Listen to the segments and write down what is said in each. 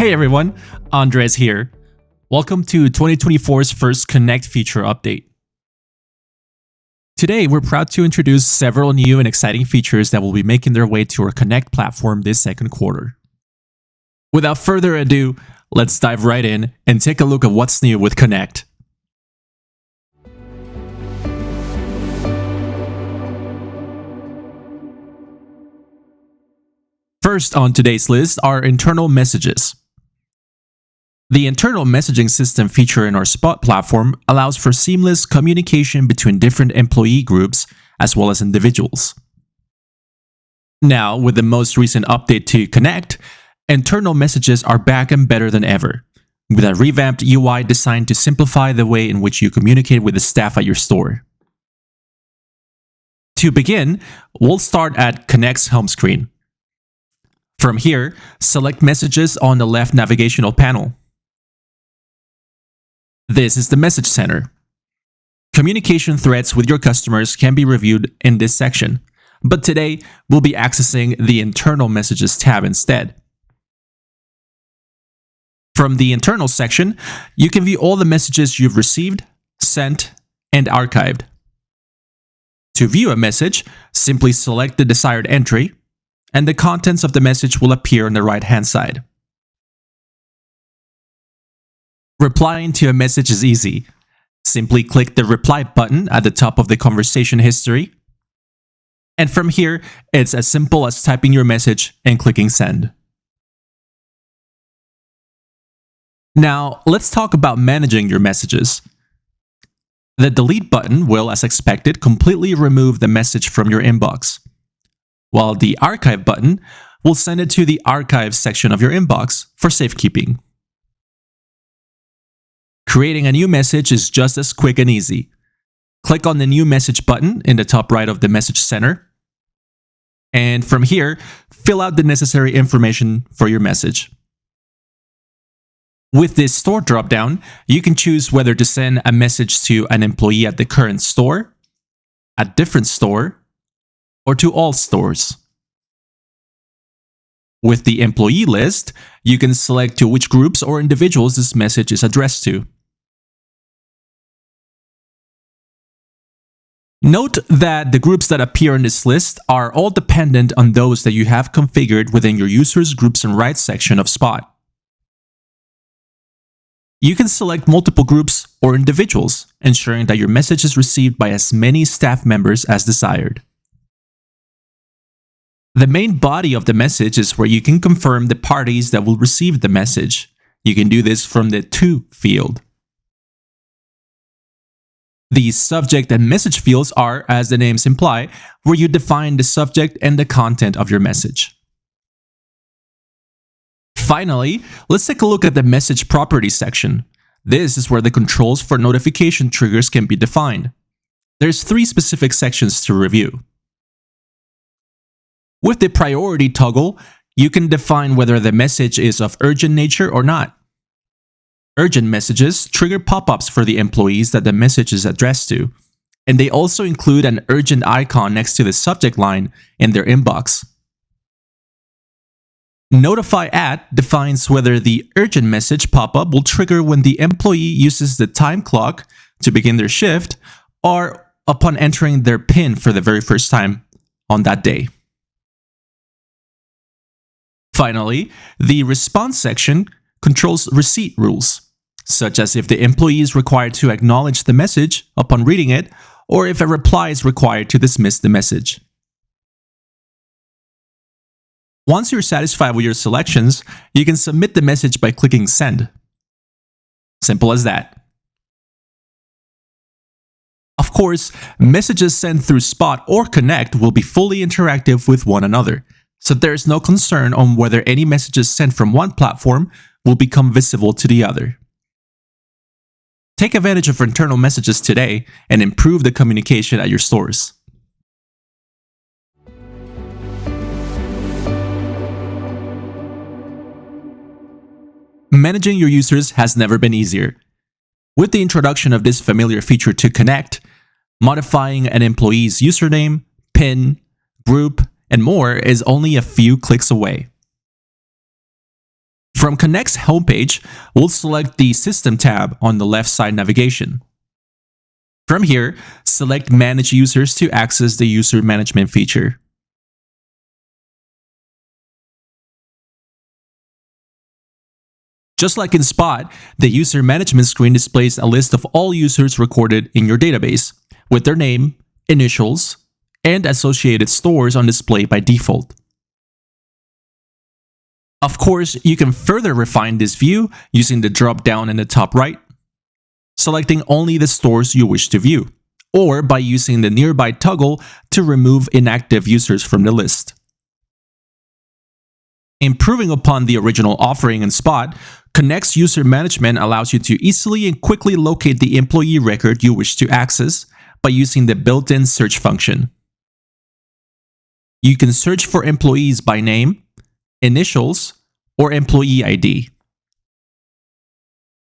Hey everyone, Andres here. Welcome to 2024's first Connect feature update. Today, we're proud to introduce several new and exciting features that will be making their way to our Connect platform this second quarter. Without further ado, let's dive right in and take a look at what's new with Connect. First on today's list are internal messages. The internal messaging system feature in our Spot platform allows for seamless communication between different employee groups as well as individuals. Now, with the most recent update to Connect, internal messages are back and better than ever, with a revamped UI designed to simplify the way in which you communicate with the staff at your store. To begin, we'll start at Connect's home screen. From here, select Messages on the left navigational panel. This is the Message Center. Communication threads with your customers can be reviewed in this section, but today we'll be accessing the Internal Messages tab instead. From the Internal section, you can view all the messages you've received, sent, and archived. To view a message, simply select the desired entry, and the contents of the message will appear on the right-hand side. Replying to a message is easy. Simply click the Reply button at the top of the conversation history. And from here, it's as simple as typing your message and clicking Send. Now, let's talk about managing your messages. The Delete button will, as expected, completely remove the message from your inbox, while the Archive button will send it to the Archive section of your inbox for safekeeping. Creating a new message is just as quick and easy. Click on the New Message button in the top right of the Message Center. And from here, fill out the necessary information for your message. With this Store dropdown, you can choose whether to send a message to an employee at the current store, a different store, or to all stores. With the employee list, you can select to which groups or individuals this message is addressed to. Note that the groups that appear in this list are all dependent on those that you have configured within your Users, Groups, and Rights section of Spot. You can select multiple groups or individuals, ensuring that your message is received by as many staff members as desired. The main body of the message is where you can confirm the parties that will receive the message. You can do this from the To field. The subject and message fields are, as the names imply, where you define the subject and the content of your message. Finally, let's take a look at the Message Properties section. This is where the controls for notification triggers can be defined. There's 3 specific sections to review. With the Priority toggle, you can define whether the message is of urgent nature or not. Urgent messages trigger pop-ups for the employees that the message is addressed to, and they also include an urgent icon next to the subject line in their inbox. Notify At defines whether the urgent message pop-up will trigger when the employee uses the time clock to begin their shift or upon entering their PIN for the very first time on that day. Finally, the Response section controls receipt rules, such as if the employee is required to acknowledge the message upon reading it, or if a reply is required to dismiss the message. Once you're satisfied with your selections, you can submit the message by clicking Send. Simple as that. Of course, messages sent through Spot or Connect will be fully interactive with one another, so there is no concern on whether any messages sent from one platform will become visible to the other. Take advantage of internal messages today and improve the communication at your stores. Managing your users has never been easier. With the introduction of this familiar feature to Connect, modifying an employee's username, PIN, group, and more is only a few clicks away. From Connect's homepage, we'll select the System tab on the left side navigation. From here, select Manage Users to access the user management feature. Just like in Spot, the user management screen displays a list of all users recorded in your database, with their name, initials, and associated stores on display by default. Of course, you can further refine this view using the drop-down in the top right, selecting only the stores you wish to view, or by using the Nearby toggle to remove inactive users from the list. Improving upon the original offering in Spot, Connect's user management allows you to easily and quickly locate the employee record you wish to access by using the built-in search function. You can search for employees by name, initials, or employee ID.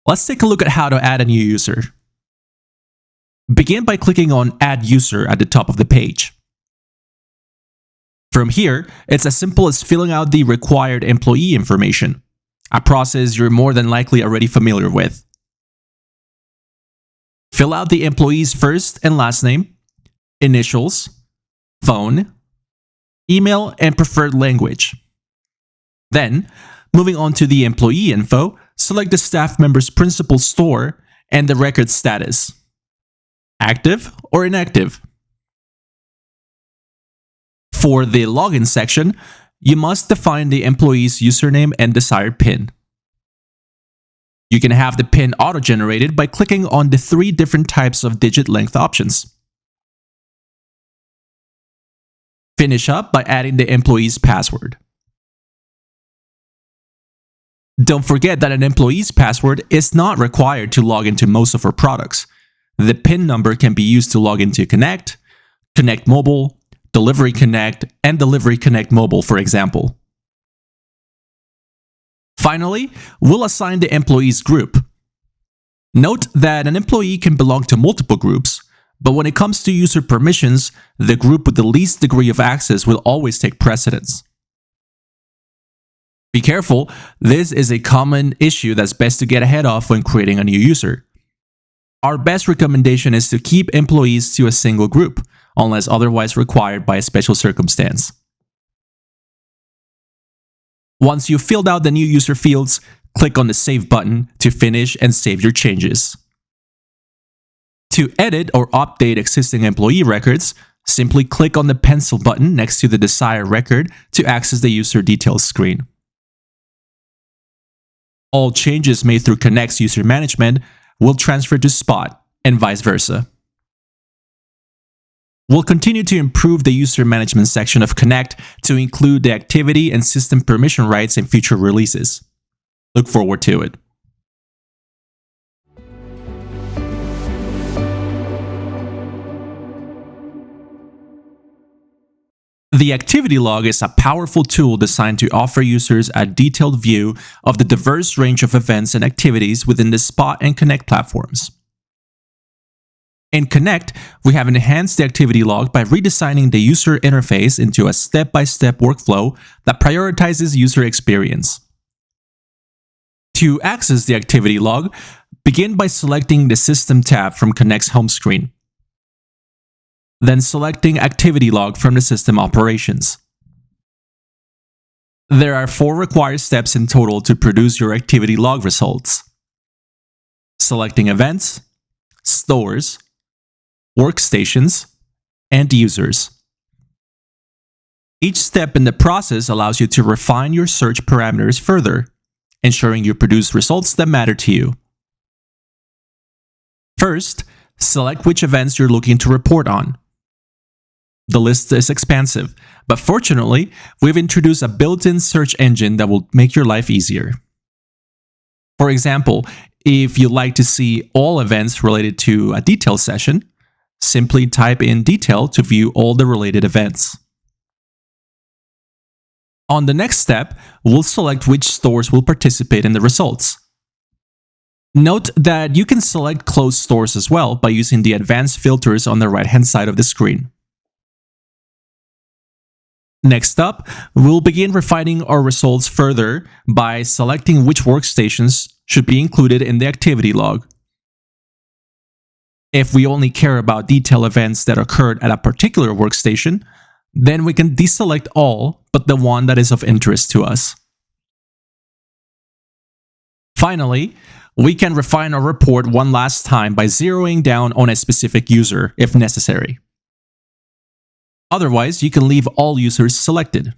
Let's take a look at how to add a new user. Begin by clicking on Add User at the top of the page. From here, it's as simple as filling out the required employee information, a process you're more than likely already familiar with. Fill out the employee's first and last name, initials, phone, email, and preferred language. Then, moving on to the employee info, select the staff member's principal store and the record status, active or inactive. For the login section, you must define the employee's username and desired PIN. You can have the PIN auto-generated by clicking on the 3 different types of digit length options. Finish up by adding the employee's password. Don't forget that an employee's password is not required to log into most of our products. The PIN number can be used to log into Connect, Connect Mobile, Delivery Connect, and Delivery Connect Mobile, for example. Finally, we'll assign the employee's group. Note that an employee can belong to multiple groups, but when it comes to user permissions, the group with the least degree of access will always take precedence. Be careful, this is a common issue that's best to get ahead of when creating a new user. Our best recommendation is to keep employees to a single group, unless otherwise required by a special circumstance. Once you've filled out the new user fields, click on the Save button to finish and save your changes. To edit or update existing employee records, simply click on the pencil button next to the desired record to access the user details screen. All changes made through Connect's user management will transfer to Spot, and vice versa. We'll continue to improve the user management section of Connect to include the activity and system permission rights in future releases. Look forward to it. The activity log is a powerful tool designed to offer users a detailed view of the diverse range of events and activities within the Spot and Connect platforms. In Connect, we have enhanced the activity log by redesigning the user interface into a step-by-step workflow that prioritizes user experience. To access the activity log, begin by selecting the System tab from Connect's home screen. Then selecting Activity Log from the system operations. There are 4 required steps in total to produce your activity log results. Selecting events, stores, workstations, and users. Each step in the process allows you to refine your search parameters further, ensuring you produce results that matter to you. First, select which events you're looking to report on. The list is expansive, but fortunately, we've introduced a built-in search engine that will make your life easier. For example, if you'd like to see all events related to a detail session, simply type in detail to view all the related events. On the next step, we'll select which stores will participate in the results. Note that you can select closed stores as well by using the advanced filters on the right-hand side of the screen. Next up, we'll begin refining our results further by selecting which workstations should be included in the activity log. If we only care about detail events that occurred at a particular workstation, then we can deselect all but the one that is of interest to us. Finally, we can refine our report one last time by zeroing down on a specific user if necessary. Otherwise, you can leave all users selected.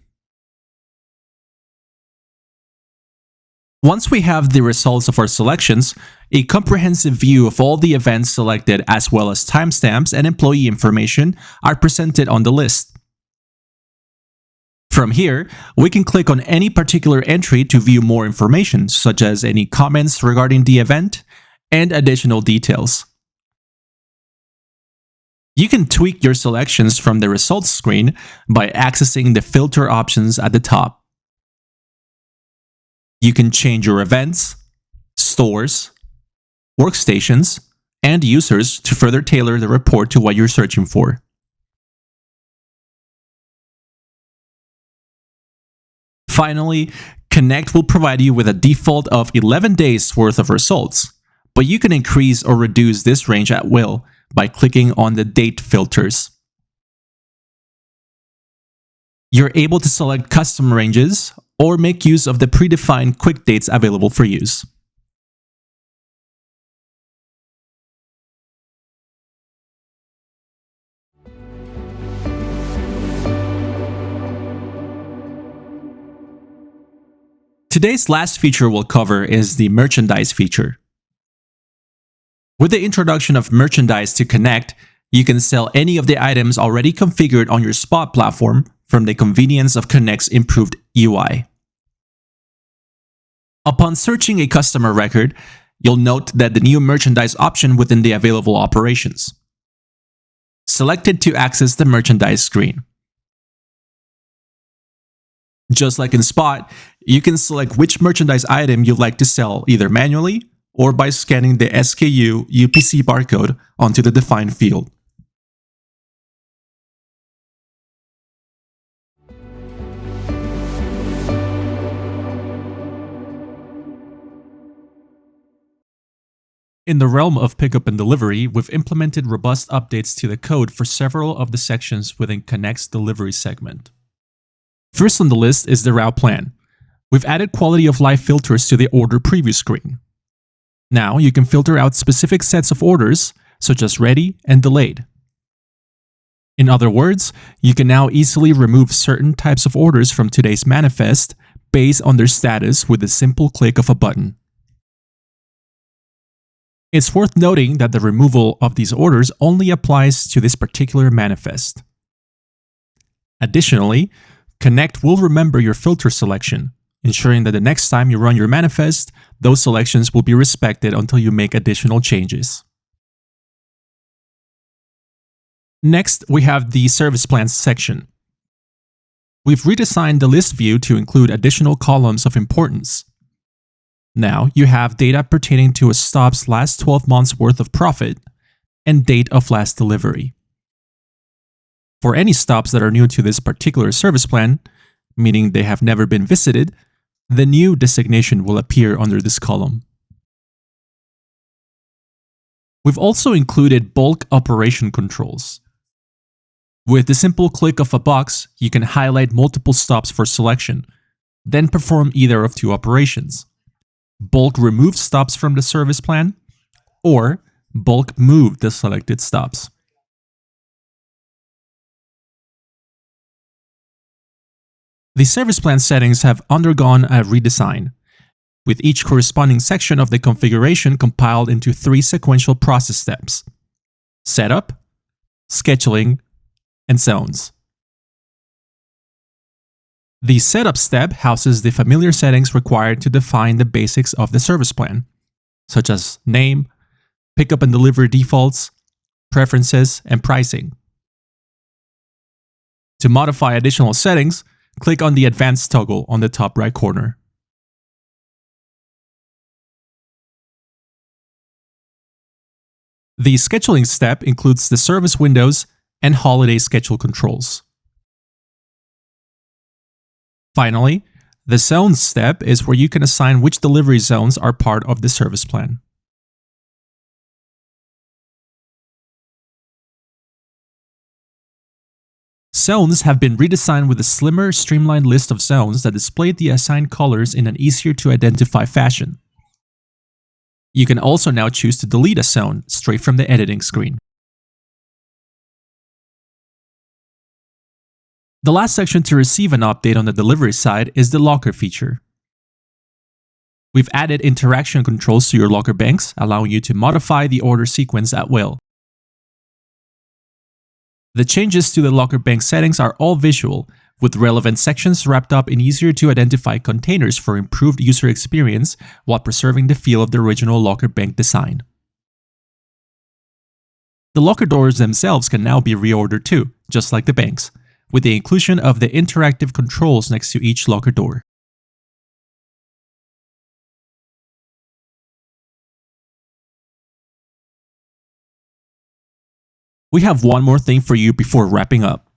Once we have the results of our selections, a comprehensive view of all the events selected as well as timestamps and employee information are presented on the list. From here, we can click on any particular entry to view more information, such as any comments regarding the event and additional details. You can tweak your selections from the results screen by accessing the filter options at the top. You can change your events, stores, workstations, and users to further tailor the report to what you're searching for. Finally, Connect will provide you with a default of 11 days worth of results, but you can increase or reduce this range at will by clicking on the date filters. You're able to select custom ranges or make use of the predefined quick dates available for use. Today's last feature we'll cover is the merchandise feature. With the introduction of merchandise to Connect, you can sell any of the items already configured on your Spot platform from the convenience of Connect's improved UI. Upon searching a customer record, you'll note that the new merchandise option within the available operations. Select it to access the merchandise screen. Just like in Spot, you can select which merchandise item you'd like to sell either manually or by scanning the SKU UPC barcode onto the defined field. In the realm of pickup and delivery, we've implemented robust updates to the code for several of the sections within Connect's delivery segment. First on the list is the route plan. We've added quality of life filters to the order preview screen. Now you can filter out specific sets of orders, such as ready and delayed. In other words, you can now easily remove certain types of orders from today's manifest based on their status with a simple click of a button. It's worth noting that the removal of these orders only applies to this particular manifest. Additionally, Connect will remember your filter selection, ensuring that the next time you run your manifest, those selections will be respected until you make additional changes. Next, we have the service plans section. We've redesigned the list view to include additional columns of importance. Now you have data pertaining to a stop's last 12 months worth of profit and date of last delivery. For any stops that are new to this particular service plan, meaning they have never been visited, the new designation will appear under this column. We've also included bulk operation controls. With the simple click of a box, you can highlight multiple stops for selection, then perform either of two operations: bulk remove stops from the service plan, or bulk move the selected stops. The service plan settings have undergone a redesign, with each corresponding section of the configuration compiled into 3 sequential process steps: setup, scheduling, and zones. The setup step houses the familiar settings required to define the basics of the service plan, such as name, pickup and delivery defaults, preferences, and pricing. To modify additional settings, click on the Advanced toggle on the top right corner. The scheduling step includes the service windows and holiday schedule controls. Finally, the zones step is where you can assign which delivery zones are part of the service plan. Zones have been redesigned with a slimmer, streamlined list of zones that display the assigned colors in an easier to identify fashion. You can also now choose to delete a zone straight from the editing screen. The last section to receive an update on the delivery side is the locker feature. We've added interaction controls to your locker banks, allowing you to modify the order sequence at will. The changes to the locker bank settings are all visual, with relevant sections wrapped up in easier to identify containers for improved user experience while preserving the feel of the original locker bank design. The locker doors themselves can now be reordered too, just like the banks, with the inclusion of the interactive controls next to each locker door. We have one more thing for you before wrapping up.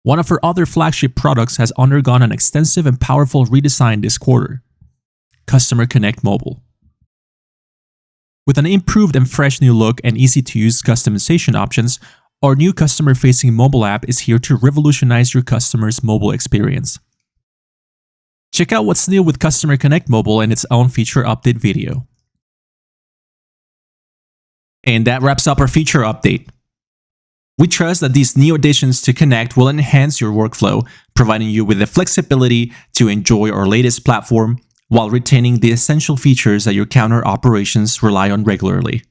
One of our other flagship products has undergone an extensive and powerful redesign this quarter: Customer Connect Mobile. With an improved and fresh new look and easy-to-use customization options, our new customer-facing mobile app is here to revolutionize your customers' mobile experience. Check out what's new with Customer Connect Mobile in its own feature update video. And that wraps up our feature update. We trust that these new additions to Connect will enhance your workflow, providing you with the flexibility to enjoy our latest platform while retaining the essential features that your counter operations rely on regularly.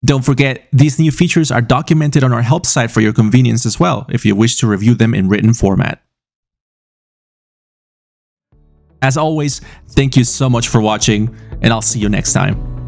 Don't forget, these new features are documented on our help site for your convenience as well, if you wish to review them in written format. As always, thank you so much for watching, and I'll see you next time.